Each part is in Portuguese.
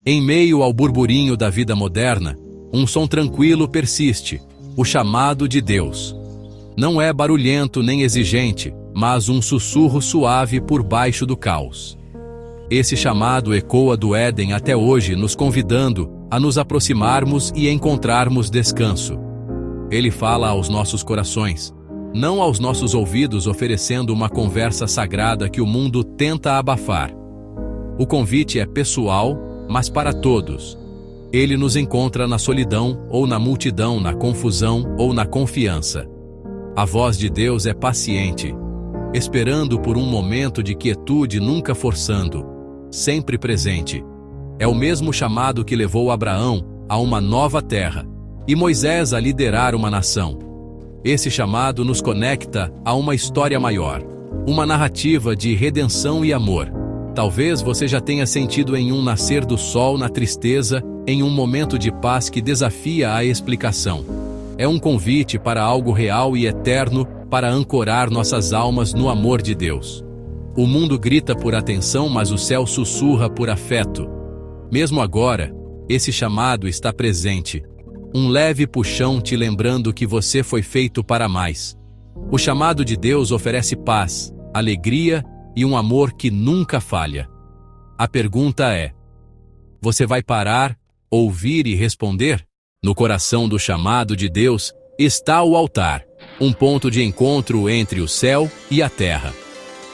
Em meio ao burburinho da vida moderna, um som tranquilo persiste, o chamado de Deus. Não é barulhento nem exigente, mas um sussurro suave por baixo do caos. Esse chamado ecoa do Éden até hoje, nos convidando a nos aproximarmos e encontrarmos descanso. Ele fala aos nossos corações, não aos nossos ouvidos, oferecendo uma conversa sagrada que o mundo tenta abafar. O convite é pessoal, mas para todos. Ele nos encontra na solidão ou na multidão, na confusão ou na confiança. A voz de Deus é paciente, esperando por um momento de quietude, nunca forçando, sempre presente. É o mesmo chamado que levou Abraão a uma nova terra e Moisés a liderar uma nação. Esse chamado nos conecta a uma história maior, uma narrativa de redenção e amor. Talvez você já tenha sentido em um nascer do sol na tristeza, em um momento de paz que desafia a explicação. É um convite para algo real e eterno, para ancorar nossas almas no amor de Deus. O mundo grita por atenção, mas o céu sussurra por afeto. Mesmo agora, esse chamado está presente. Um leve puxão te lembrando que você foi feito para mais. O chamado de Deus oferece paz, alegria e um amor que nunca falha. A pergunta é: você vai parar, ouvir e responder? No coração do chamado de Deus está o altar, um ponto de encontro entre o céu e a terra.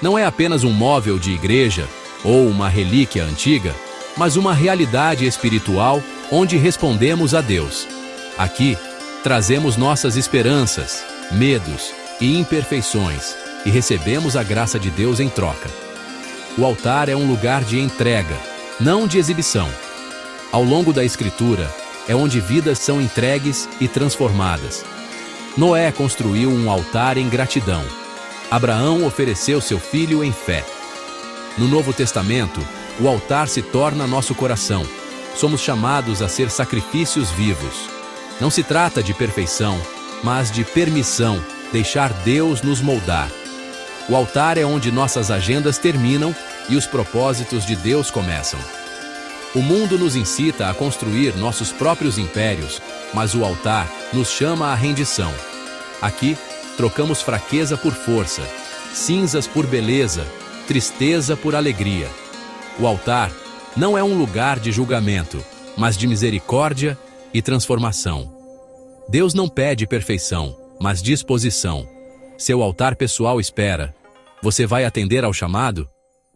Não é apenas um móvel de igreja ou uma relíquia antiga, mas uma realidade espiritual onde respondemos a Deus. Aqui, trazemos nossas esperanças, medos e imperfeições e recebemos a graça de Deus em troca. O altar é um lugar de entrega, não de exibição. Ao longo da Escritura, é onde vidas são entregues e transformadas. Noé construiu um altar em gratidão. Abraão ofereceu seu filho em fé. No Novo Testamento, o altar se torna nosso coração. Somos chamados a ser sacrifícios vivos. Não se trata de perfeição, mas de permissão, deixar Deus nos moldar. O altar é onde nossas agendas terminam e os propósitos de Deus começam. O mundo nos incita a construir nossos próprios impérios, mas o altar nos chama à rendição. Aqui, trocamos fraqueza por força, cinzas por beleza, tristeza por alegria. O altar não é um lugar de julgamento, mas de misericórdia e transformação. Deus não pede perfeição, mas disposição. Seu altar pessoal espera. Você vai atender ao chamado?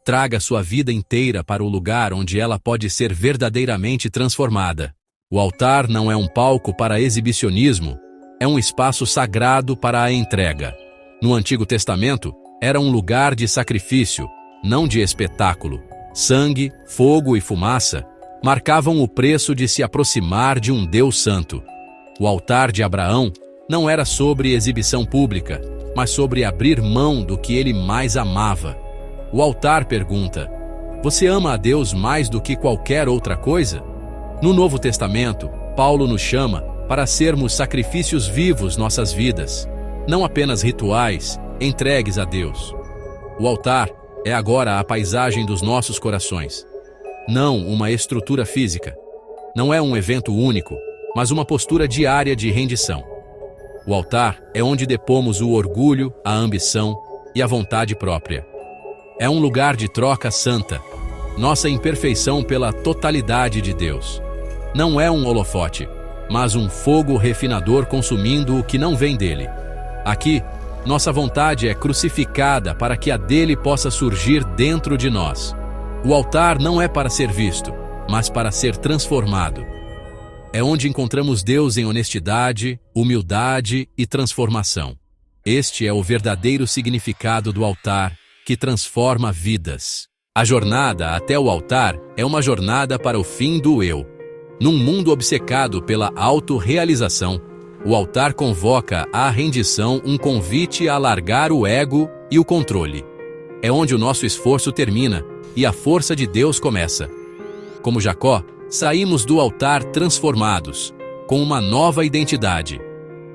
Traga sua vida inteira para o lugar onde ela pode ser verdadeiramente transformada. O altar não é um palco para exibicionismo, é um espaço sagrado para a entrega. No Antigo Testamento, era um lugar de sacrifício, não de espetáculo. Sangue, fogo e fumaça marcavam o preço de se aproximar de um Deus santo. O altar de Abraão não era sobre exibição pública, mas sobre abrir mão do que ele mais amava. O altar pergunta: você ama a Deus mais do que qualquer outra coisa? No Novo Testamento, Paulo nos chama para sermos sacrifícios vivos nossas vidas, não apenas rituais, entregues a Deus. O altar é agora a paisagem dos nossos corações, não uma estrutura física. Não é um evento único, mas uma postura diária de rendição. O altar é onde depomos o orgulho, a ambição e a vontade própria. É um lugar de troca santa, nossa imperfeição pela totalidade de Deus. Não é um holofote, mas um fogo refinador consumindo o que não vem dele. Aqui, nossa vontade é crucificada para que a dele possa surgir dentro de nós. O altar não é para ser visto, mas para ser transformado. É onde encontramos Deus em honestidade, humildade e transformação. Este é o verdadeiro significado do altar, que transforma vidas. A jornada até o altar é uma jornada para o fim do eu. Num mundo obcecado pela autorrealização, o altar convoca à rendição, um convite a largar o ego e o controle. É onde o nosso esforço termina e a força de Deus começa. Como Jacó, saímos do altar transformados, com uma nova identidade.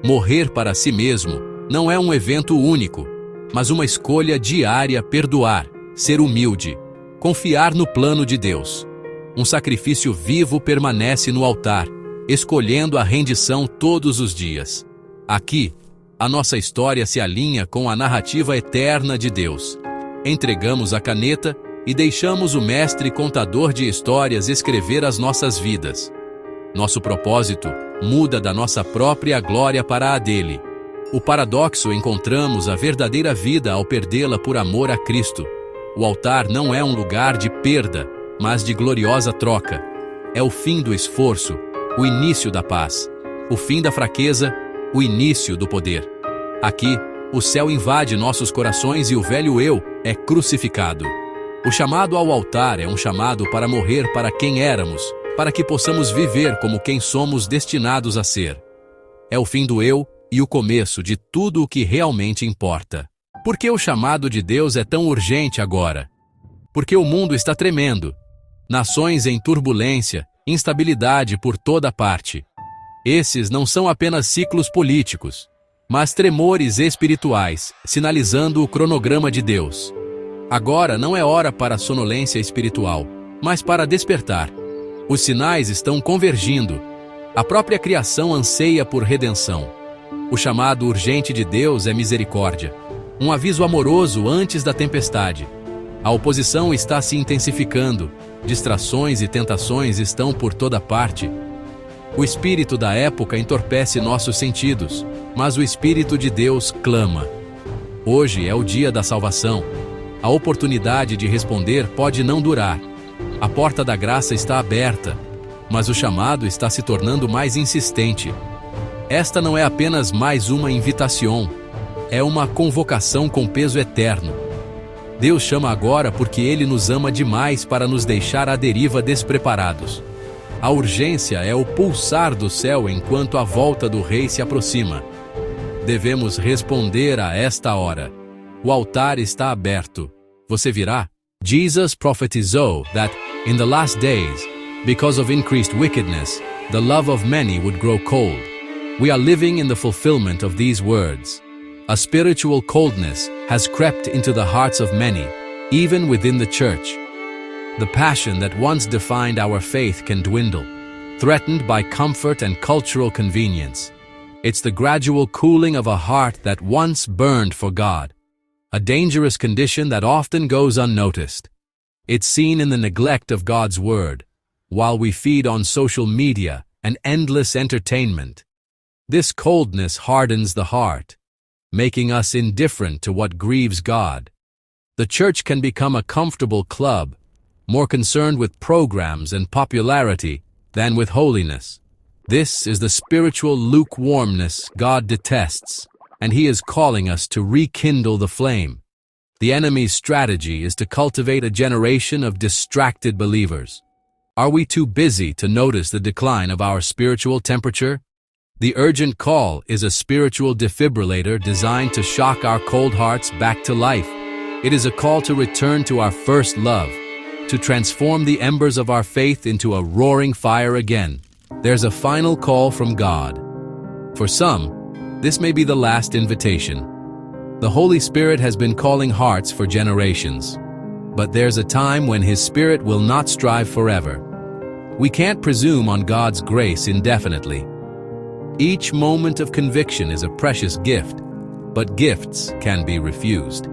Morrer para si mesmo não é um evento único, mas uma escolha diária: perdoar, ser humilde, confiar no plano de Deus. Um sacrifício vivo permanece no altar, escolhendo a rendição todos os dias. Aqui, a nossa história se alinha com a narrativa eterna de Deus. Entregamos a caneta e deixamos o mestre contador de histórias escrever as nossas vidas. Nosso propósito muda da nossa própria glória para a dele. O paradoxo: encontramos a verdadeira vida ao perdê-la por amor a Cristo. O altar não é um lugar de perda, mas de gloriosa troca. É o fim do esforço, o início da paz. O fim da fraqueza, o início do poder. Aqui, o céu invade nossos corações e o velho eu é crucificado. O chamado ao altar é um chamado para morrer para quem éramos, para que possamos viver como quem somos destinados a ser. É o fim do eu e o começo de tudo o que realmente importa. Por que o chamado de Deus é tão urgente agora? Porque o mundo está tremendo. Nações em turbulência, instabilidade por toda parte. Esses não são apenas ciclos políticos, mas tremores espirituais, sinalizando o cronograma de Deus. Agora não é hora para sonolência espiritual, mas para despertar. Os sinais estão convergindo. A própria criação anseia por redenção. O chamado urgente de Deus é misericórdia, um aviso amoroso antes da tempestade. A oposição está se intensificando, distrações e tentações estão por toda parte. O espírito da época entorpece nossos sentidos, mas o Espírito de Deus clama. Hoje é o dia da salvação. A oportunidade de responder pode não durar. A porta da graça está aberta, mas o chamado está se tornando mais insistente. Esta não é apenas mais uma invitação, é uma convocação com peso eterno. Deus chama agora porque Ele nos ama demais para nos deixar à deriva despreparados. A urgência é o pulsar do céu enquanto a volta do Rei se aproxima. Devemos responder a esta hora. O altar está aberto. Você virá? Jesus prophesied that, in the last days, because of increased wickedness, the love of many would grow cold. We are living in the fulfillment of these words. A spiritual coldness has crept into the hearts of many, even within the church. The passion that once defined our faith can dwindle, threatened by comfort and cultural convenience. It's the gradual cooling of a heart that once burned for God, a dangerous condition that often goes unnoticed. It's seen in the neglect of God's word, while we feed on social media and endless entertainment. This coldness hardens the heart, making us indifferent to what grieves God. The church can become a comfortable club, more concerned with programs and popularity than with holiness. This is the spiritual lukewarmness God detests, and He is calling us to rekindle the flame. The enemy's strategy is to cultivate a generation of distracted believers. Are we too busy to notice the decline of our spiritual temperature? The urgent call is a spiritual defibrillator designed to shock our cold hearts back to life. It is a call to return to our first love, to transform the embers of our faith into a roaring fire again. There's a final call from God. For some, this may be the last invitation. The Holy Spirit has been calling hearts for generations. But there's a time when His Spirit will not strive forever. We can't presume on God's grace indefinitely. Each moment of conviction is a precious gift, but gifts can be refused.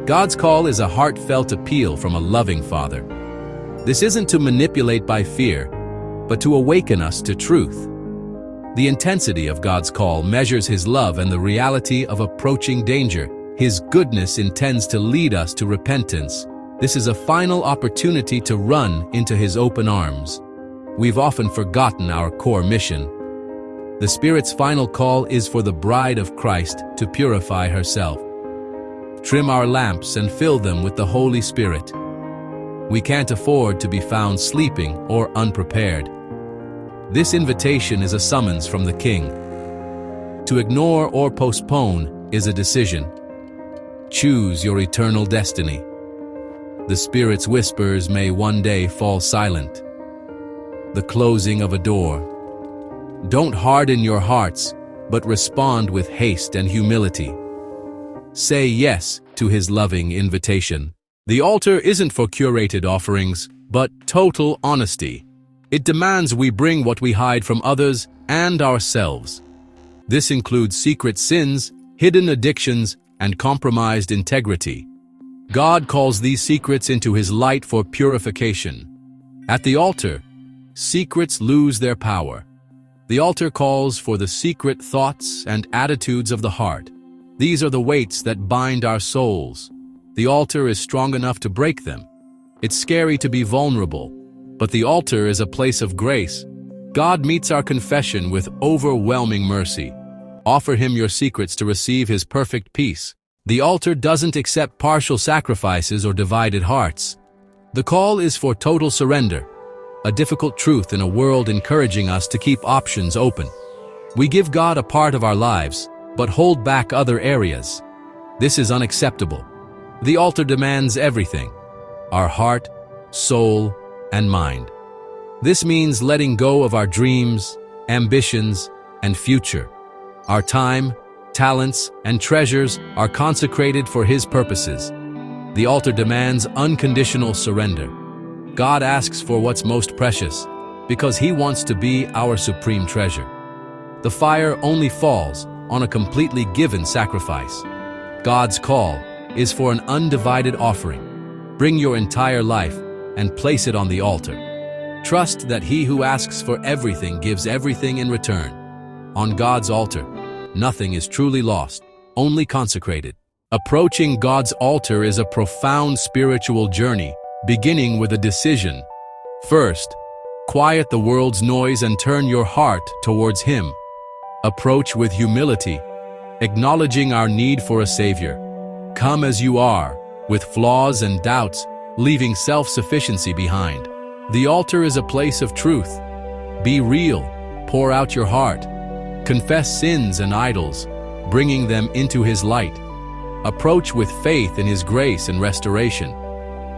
God's call is a heartfelt appeal from a loving Father. This isn't to manipulate by fear, but to awaken us to truth. The intensity of God's call measures His love and the reality of approaching danger. His goodness intends to lead us to repentance. This is a final opportunity to run into His open arms. We've often forgotten our core mission. The Spirit's final call is for the bride of Christ to purify herself. Trim our lamps and fill them with the Holy Spirit. We can't afford to be found sleeping or unprepared. This invitation is a summons from the King. To ignore or postpone is a decision. Choose your eternal destiny. The Spirit's whispers may one day fall silent. The closing of a door. Don't harden your hearts, but respond with haste and humility. Say yes to His loving invitation. The altar isn't for curated offerings, but total honesty. It demands we bring what we hide from others and ourselves. This includes secret sins, hidden addictions, and compromised integrity. God calls these secrets into His light for purification. At the altar, secrets lose their power. The altar calls for the secret thoughts and attitudes of the heart. These are the weights that bind our souls. The altar is strong enough to break them. It's scary to be vulnerable, but the altar is a place of grace. God meets our confession with overwhelming mercy. Offer Him your secrets to receive His perfect peace. The altar doesn't accept partial sacrifices or divided hearts. The call is for total surrender, a difficult truth in a world encouraging us to keep options open. We give God a part of our lives, but hold back other areas. This is unacceptable. The altar demands everything: our heart, soul, and mind. This means letting go of our dreams, ambitions, and future. Our time, talents, and treasures are consecrated for His purposes. The altar demands unconditional surrender. God asks for what's most precious, because He wants to be our supreme treasure. The fire only falls on a completely given sacrifice. God's call is for an undivided offering. Bring your entire life and place it on the altar. Trust that He who asks for everything gives everything in return. On God's altar, nothing is truly lost, only consecrated. Approaching God's altar is a profound spiritual journey, beginning with a decision. First, quiet the world's noise and turn your heart towards Him. Approach with humility, acknowledging our need for a Savior. Come as you are, with flaws and doubts, leaving self-sufficiency behind. The altar is a place of truth. Be real, pour out your heart. Confess sins and idols, bringing them into His light. Approach with faith in His grace and restoration.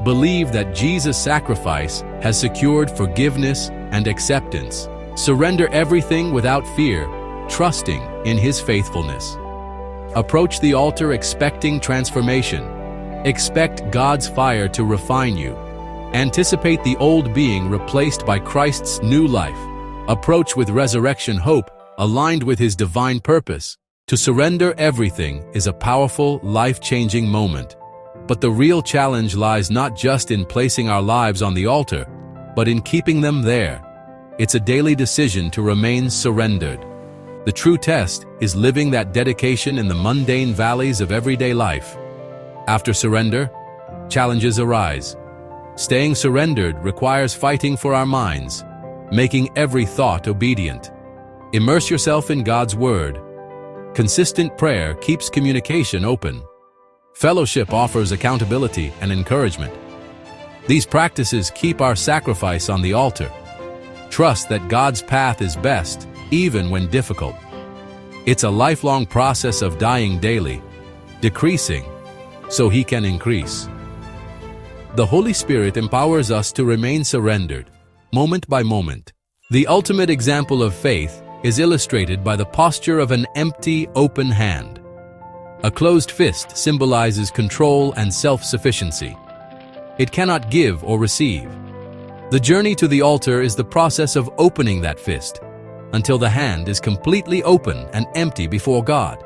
Believe that Jesus' sacrifice has secured forgiveness and acceptance. Surrender everything without fear, trusting in His faithfulness. Approach the altar expecting transformation. Expect God's fire to refine you. Anticipate the old being replaced by Christ's new life. Approach with resurrection hope, aligned with His divine purpose. To surrender everything is a powerful, life-changing moment. But the real challenge lies not just in placing our lives on the altar, but in keeping them there. It's a daily decision to remain surrendered. The true test is living that dedication in the mundane valleys of everyday life. After surrender, challenges arise. Staying surrendered requires fighting for our minds, making every thought obedient. Immerse yourself in God's Word. Consistent prayer keeps communication open. Fellowship offers accountability and encouragement. These practices keep our sacrifice on the altar. Trust that God's path is best, even when difficult. It's a lifelong process of dying daily, decreasing, so He can increase. The Holy Spirit empowers us to remain surrendered, moment by moment. The ultimate example of faith is illustrated by the posture of an empty, open hand. A closed fist symbolizes control and self-sufficiency. It cannot give or receive. The journey to the altar is the process of opening that fist until the hand is completely open and empty before God.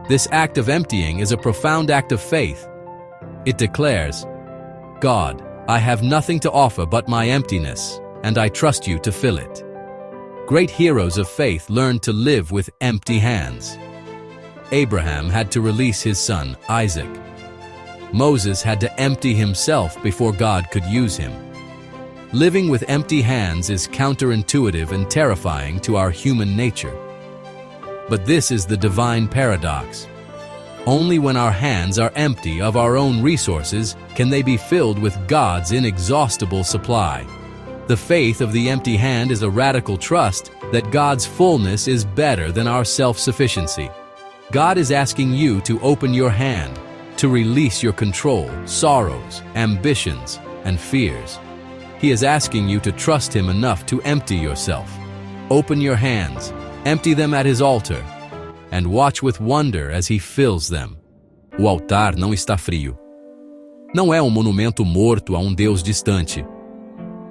This act of emptying is a profound act of faith. It declares, God, I have nothing to offer but my emptiness, and I trust you to fill it. Great heroes of faith learned to live with empty hands. Abraham had to release his son, Isaac. Moses had to empty himself before God could use him. Living with empty hands is counterintuitive and terrifying to our human nature. But this is the divine paradox. Only when our hands are empty of our own resources can they be filled with God's inexhaustible supply. The faith of the empty hand is a radical trust that God's fullness is better than our self-sufficiency. God is asking you to open your hand, to release your control, sorrows, ambitions, and fears. He is asking you to trust Him enough to empty yourself. Open your hands, empty them at His altar, and watch with wonder as He fills them. O altar não está frio. Não é um monumento morto a um Deus distante.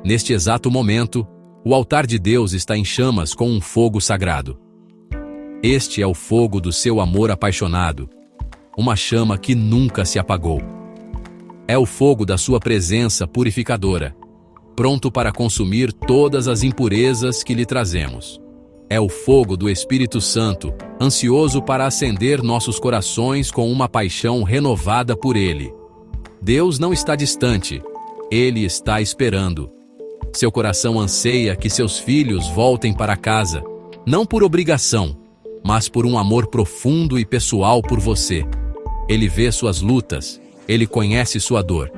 Neste exato momento, o altar de Deus está em chamas com um fogo sagrado. Este é o fogo do seu amor apaixonado, uma chama que nunca se apagou. É o fogo da sua presença purificadora, pronto para consumir todas as impurezas que lhe trazemos. É o fogo do Espírito Santo, ansioso para acender nossos corações com uma paixão renovada por Ele. Deus não está distante, Ele está esperando. Seu coração anseia que seus filhos voltem para casa, não por obrigação, mas por um amor profundo e pessoal por você. Ele vê suas lutas, Ele conhece sua dor,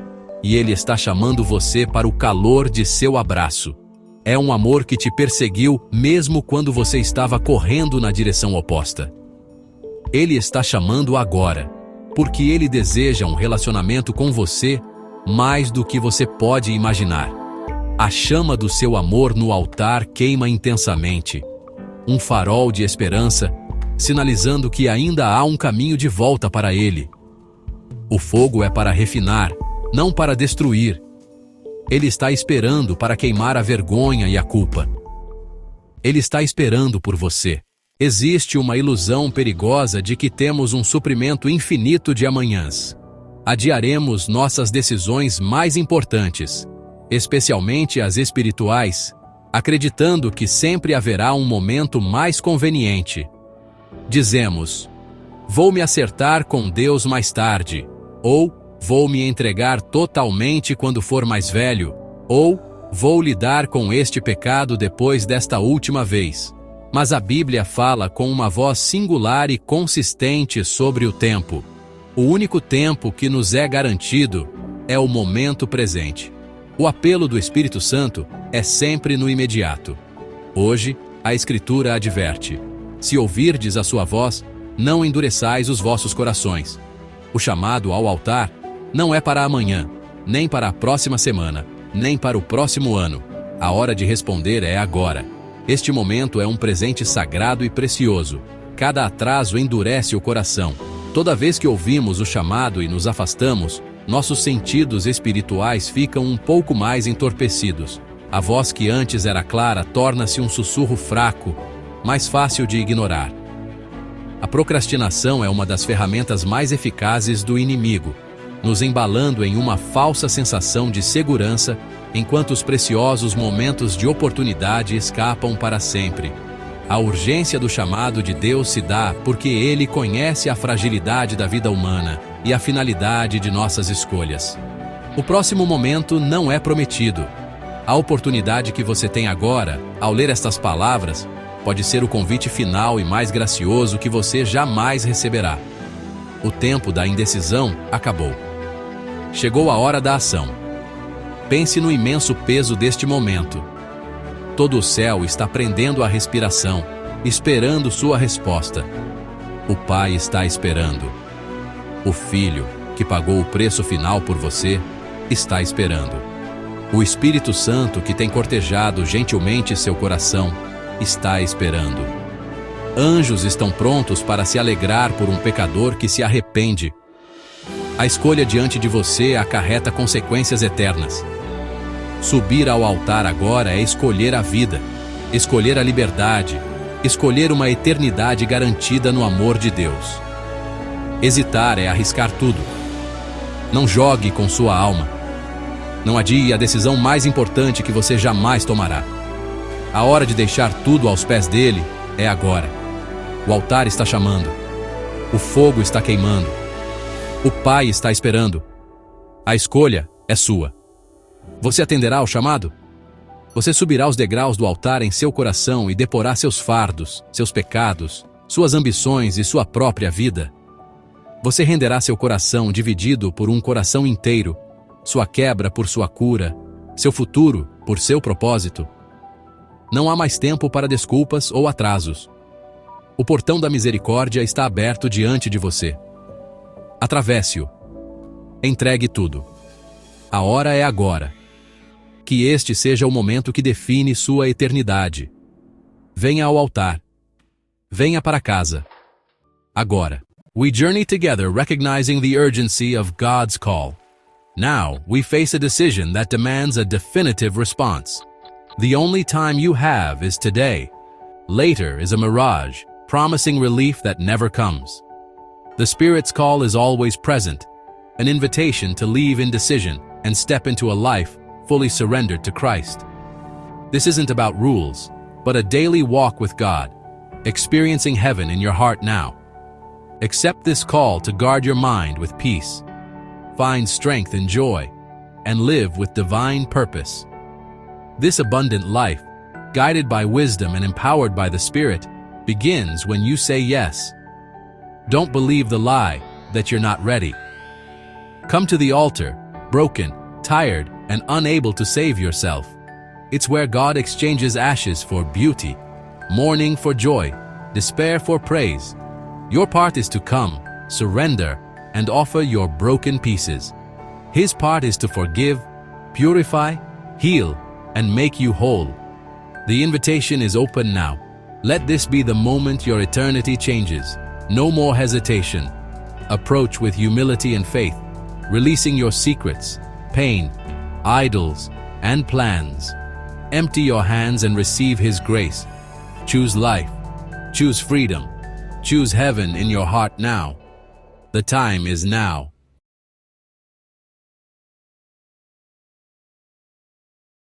e Ele está chamando você para o calor de seu abraço. É um amor que te perseguiu mesmo quando você estava correndo na direção oposta. Ele está chamando agora, porque Ele deseja um relacionamento com você mais do que você pode imaginar. A chama do seu amor no altar queima intensamente, um farol de esperança, sinalizando que ainda há um caminho de volta para Ele. O fogo é para refinar, não para destruir. Ele está esperando para queimar a vergonha e a culpa. Ele está esperando por você. Existe uma ilusão perigosa de que temos um suprimento infinito de amanhãs. Adiaremos nossas decisões mais importantes, especialmente as espirituais, acreditando que sempre haverá um momento mais conveniente. Dizemos: vou me acertar com Deus mais tarde, ou vou me entregar totalmente quando for mais velho, ou vou lidar com este pecado depois desta última vez. Mas a Bíblia fala com uma voz singular e consistente sobre o tempo. O único tempo que nos é garantido é o momento presente. O apelo do Espírito Santo é sempre no imediato. Hoje, a Escritura adverte: se ouvirdes a sua voz, não endureçais os vossos corações. O chamado ao altar não é para amanhã, nem para a próxima semana, nem para o próximo ano. A hora de responder é agora. Este momento é um presente sagrado e precioso. Cada atraso endurece o coração. Toda vez que ouvimos o chamado e nos afastamos, nossos sentidos espirituais ficam um pouco mais entorpecidos. A voz que antes era clara torna-se um sussurro fraco, mais fácil de ignorar. A procrastinação é uma das ferramentas mais eficazes do inimigo, nos embalando em uma falsa sensação de segurança, enquanto os preciosos momentos de oportunidade escapam para sempre. A urgência do chamado de Deus se dá porque Ele conhece a fragilidade da vida humana e a finalidade de nossas escolhas. O próximo momento não é prometido. A oportunidade que você tem agora, ao ler estas palavras, pode ser o convite final e mais gracioso que você jamais receberá. O tempo da indecisão acabou. Chegou a hora da ação. Pense no imenso peso deste momento. Todo o céu está prendendo a respiração, esperando sua resposta. O Pai está esperando. O Filho, que pagou o preço final por você, está esperando. O Espírito Santo, que tem cortejado gentilmente seu coração, está esperando. Anjos estão prontos para se alegrar por um pecador que se arrepende. A escolha diante de você acarreta consequências eternas. Subir ao altar agora é escolher a vida, escolher a liberdade, escolher uma eternidade garantida no amor de Deus. Hesitar é arriscar tudo. Não jogue com sua alma. Não adie a decisão mais importante que você jamais tomará. A hora de deixar tudo aos pés dele é agora. O altar está chamando. O fogo está queimando. O Pai está esperando. A escolha é sua. Você atenderá ao chamado? Você subirá os degraus do altar em seu coração e deporá seus fardos, seus pecados, suas ambições e sua própria vida? Você renderá seu coração dividido por um coração inteiro, sua quebra por sua cura, seu futuro por seu propósito? Não há mais tempo para desculpas ou atrasos. O portão da misericórdia está aberto diante de você. Atravesse-o. Entregue tudo. A hora é agora. Que este seja o momento que define sua eternidade. Venha ao altar. Venha para casa. Agora. We journey together recognizing the urgency of God's call. Now, we face a decision that demands a definitive response. The only time you have is today. Later is a mirage, promising relief that never comes. The Spirit's call is always present, an invitation to leave indecision and step into a life fully surrendered to Christ. This isn't about rules, but a daily walk with God, experiencing heaven in your heart now. Accept this call to guard your mind with peace, find strength and joy, and live with divine purpose. This abundant life, guided by wisdom and empowered by the Spirit, begins when you say yes. Don't believe the lie that you're not ready. Come to the altar, broken, tired, and unable to save yourself. It's where God exchanges ashes for beauty, mourning for joy, despair for praise. Your part is to come, surrender, and offer your broken pieces. His part is to forgive, purify, heal, and make you whole. The invitation is open now. Let this be the moment your eternity changes. No more hesitation. Approach with humility and faith, releasing your secrets, pain, idols, and plans. Empty your hands and receive His grace. Choose life. Choose freedom. Choose heaven in your heart now. The time is now.